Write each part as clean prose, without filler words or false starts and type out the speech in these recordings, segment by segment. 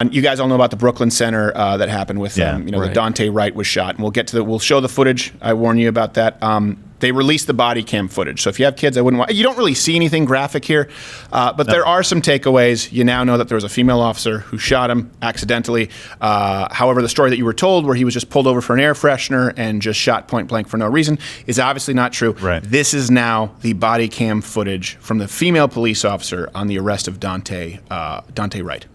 And you guys all know about the Brooklyn Center that happened with, the Daunte Wright was shot. And we'll get to we'll show the footage. I warn you about that. They released the body cam footage. So if you have kids, I wouldn't want, you don't really see anything graphic here, but there are some takeaways. You now know that there was a female officer who shot him accidentally. However, the story that you were told where he was just pulled over for an air freshener and just shot point blank for no reason is obviously not true. Right. This is now the body cam footage from the female police officer on the arrest of Daunte Wright.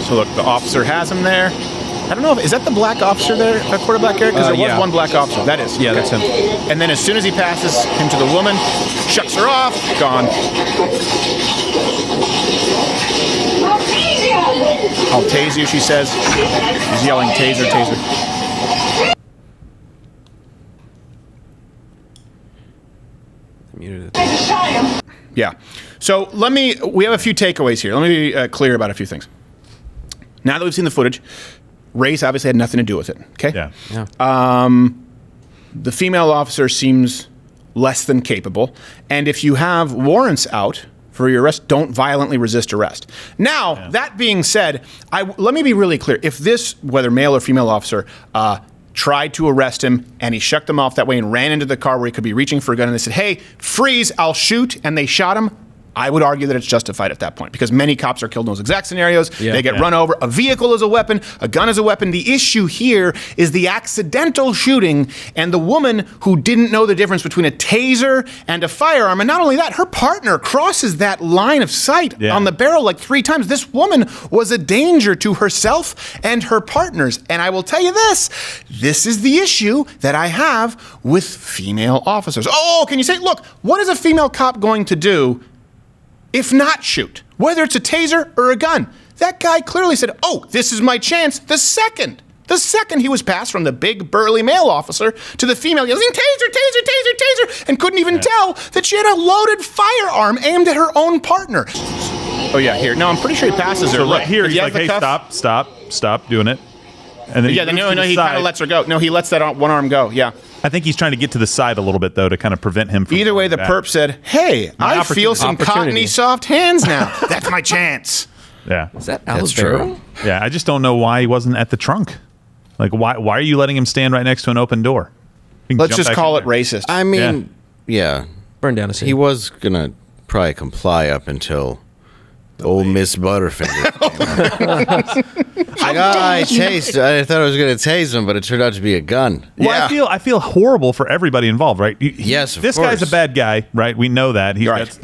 So look, the officer has him there. I don't know, is that the black officer there, quarterback Eric? Because there was one black officer. That is. Yeah, that's him. And then as soon as he passes him to the woman, shucks her off, gone. I'll tase you, she says. He's yelling, taser, taser. Yeah. So we have a few takeaways here. Let me be clear about a few things. Now that we've seen the footage, race obviously had nothing to do with it. Okay. Yeah. The female officer seems less than capable, and if you have warrants out for your arrest, don't violently resist arrest. Now, that being said, let me be really clear. If this, whether male or female officer, tried to arrest him and he shucked them off that way and ran into the car where he could be reaching for a gun and they said, hey, freeze, I'll shoot, and they shot him, I would argue that it's justified at that point because many cops are killed in those exact scenarios. They get run over. A vehicle is a weapon. A gun is a weapon. The issue here is the accidental shooting and the woman who didn't know the difference between a taser and a firearm. And not only that, her partner crosses that line of sight on the barrel like 3 times. This woman was a danger to herself and her partners. And I will tell you this is the issue that I have with female officers. Oh, can you say, look, what is a female cop going to do if not shoot, whether it's a taser or a gun? That guy clearly said, oh, this is my chance. The second he was passed from the big burly male officer to the female yelling, taser, taser, taser, taser, and couldn't even tell that she had a loaded firearm aimed at her own partner. Oh yeah, here. No, I'm pretty sure he passes her. So right here, he's like, hey, stop doing it. And then he kind of lets her go. No, he lets that one arm go, yeah. I think he's trying to get to the side a little bit, though, to kind of prevent him from... Either way, the perp said, hey, I feel some cottony soft hands now. That's my chance. Yeah. Is that true? Yeah, I just don't know why he wasn't at the trunk. Like, why are you letting him stand right next to an open door? Let's just call it racist. I mean, Burn down a scene. He was going to probably comply up until... old Miss Butterfinger. I thought I was going to tase him, but it turned out to be a gun. Well, I feel horrible for everybody involved, right? Yes, of this course. guy's a bad guy, right? We know that.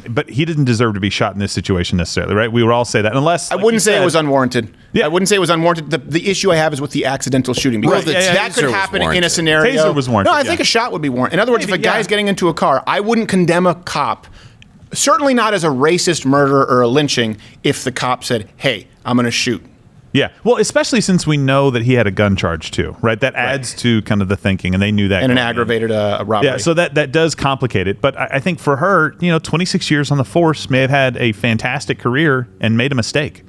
But he didn't deserve to be shot in this situation necessarily, right? We would all say that, unless I wouldn't say it was unwarranted. Yeah. I wouldn't say it was unwarranted. The issue I have is with the accidental shooting. Because that could happen in a scenario. Taser was warranted. No, I think a shot would be warranted. In other words, if a guy's getting into a car, I wouldn't condemn a cop. Certainly not as a racist murder or a lynching if the cop said, hey, I'm going to shoot. Yeah. Well, especially since we know that he had a gun charge too, right? That adds to kind of the thinking, and they knew that. And an aggravated robbery. Yeah, so that does complicate it. But I think for her, 26 years on the force, may have had a fantastic career and made a mistake.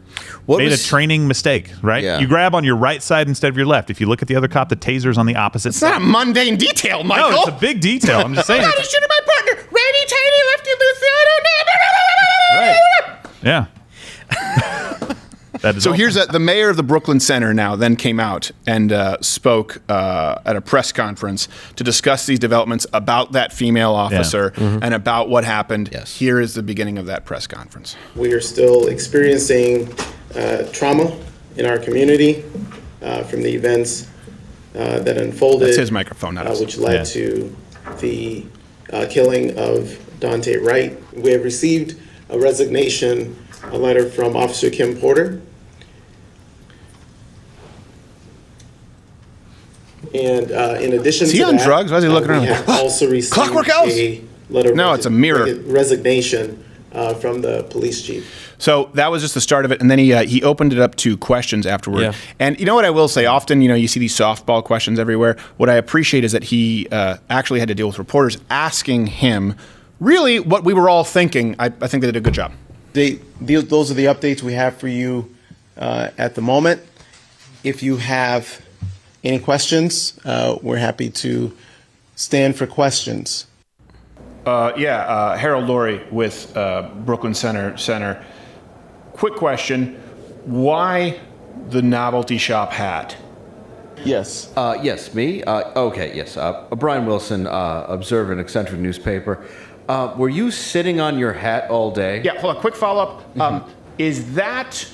Made a training mistake, right? Yeah. You grab on your right side instead of your left. If you look at the other cop, the taser's on the opposite side. It's not a mundane detail, Michael. No, it's a big detail. I'm just saying. God, he's shooting my partner. Righty, tighty, lefty, loosey, right. Yeah. So here's the mayor of the Brooklyn Center now then came out and spoke at a press conference to discuss these developments about that female officer and about what happened. Yes. Here is the beginning of that press conference. We are still experiencing trauma in our community from the events that unfolded. That's his microphone, not us. Which led to the killing of Daunte Wright. We have received a resignation, a letter from Officer Kim Porter. And in addition to that, is he on drugs? Why is he looking around? We have also received Clockwork Elves? a letter of it's a mirror. Resignation from the police chief. So that was just the start of it, and then he opened it up to questions afterward. Yeah. And you know what I will say? Often, you see these softball questions everywhere. What I appreciate is that he actually had to deal with reporters asking him really what we were all thinking. I think they did a good job. Those are the updates we have for you at the moment. If you have Any questions? We're happy to stand for questions. Harold Laurie with Brooklyn Center. Quick question. Why the novelty shop hat? Yes. Yes, me? Okay, yes. Brian Wilson, Observer, an eccentric newspaper. Were you sitting on your hat all day? Yeah, hold on. Quick follow-up. Is that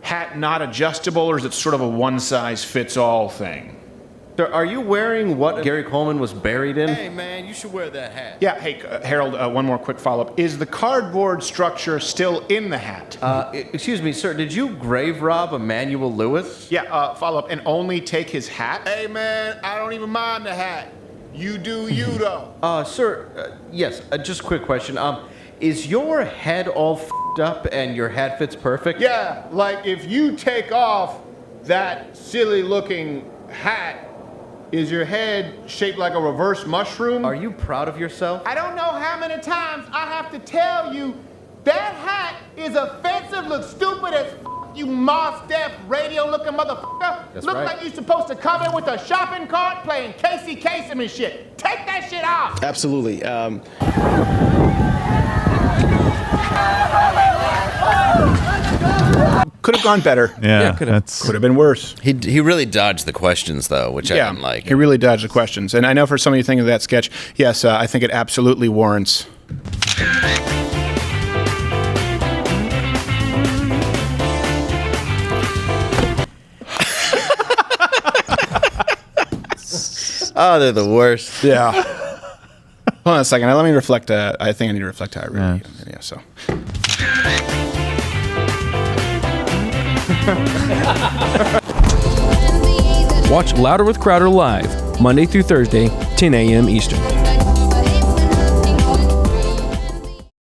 hat not adjustable, or is it sort of a one-size-fits-all thing? Are you wearing what Gary Coleman was buried in? Hey, man, you should wear that hat. Yeah, hey, Harold, one more quick follow-up. Is the cardboard structure still in the hat? Excuse me, sir, did you grave rob Emmanuel Lewis? Yeah, follow-up, and only take his hat? Hey, man, I don't even mind the hat. You do you, though. Sir, yes, just a quick question. Is your head all f***ed up and your hat fits perfect? Yeah, like if you take off that silly-looking hat, is your head shaped like a reverse mushroom? Are you proud of yourself? I don't know how many times I have to tell you that hat is offensive, looks stupid as you moss-deaf, radio-looking motherfucker. That's Look right. like you're supposed to come in with a shopping cart playing Casey Kasem and shit. Take that shit off. Absolutely. Could have gone better. Yeah, could've. that's Could have been worse. He really dodged the questions, though, which I didn't like. He really dodged the questions. And I know for some of you thinking of that sketch, yes, I think it absolutely warrants. Oh, they're the worst. Yeah. Hold on a second. Let me reflect. I think I need to reflect how I really hate the video. So. Watch Louder with Crowder live, Monday through Thursday, 10 a.m. Eastern.